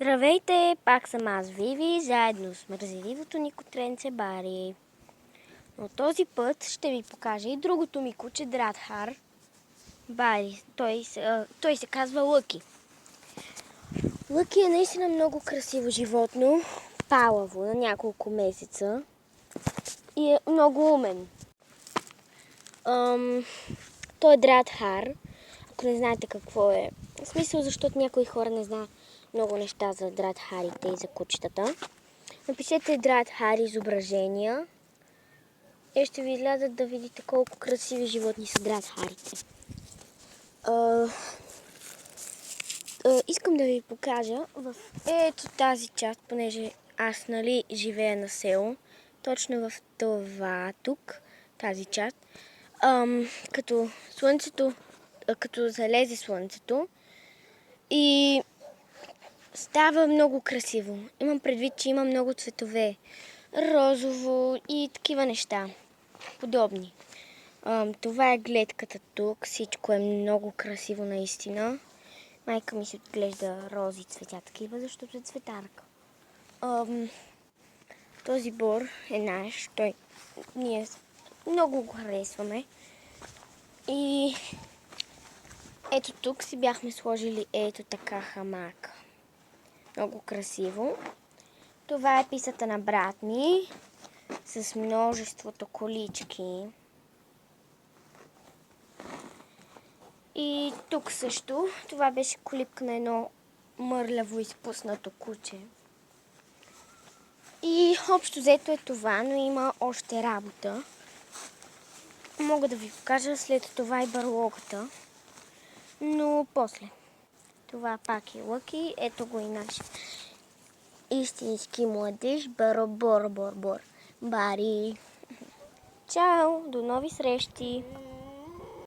Здравейте, пак съм аз, Виви, заедно с мързеливото ни котренце Бари. Но този път ще ви покажа и другото ми куче, Дратхар. Бари, той се казва Лъки. Лъки е наистина много красиво животно, палаво на няколко месеца и е много умен. Той е Дратхар, ако не знаете какво е. В смисъл, защото някои хора не знаят много неща за дратхарите и за кучетата. Напишете Дратхар изображения и ще ви излязат да видите колко красиви животни са дратхарите. Искам да ви покажа в ето тази част, понеже аз живея на село, точно в това тук, тази част. Като залезе слънцето и става много красиво. Имам предвид, че има много цветове. Розово и такива неща. Подобни. Това е гледката тук. Всичко е много красиво наистина. Майка ми се отглежда рози цветя такива, защото е цветарка. Този бор е наш. Ние много го харесваме. И ето тук си бяхме сложили ето така хамака. Много красиво. Това е писата на брат ми с множеството колички. И тук също. Това беше колипка на едно мърляво изпуснато куче. И общо взето е това, но има още работа. Мога да ви покажа след това и барлогата. Но после. Това пак е Лъки. Ето го и наш истински младеж Бари. Чао! До нови срещи!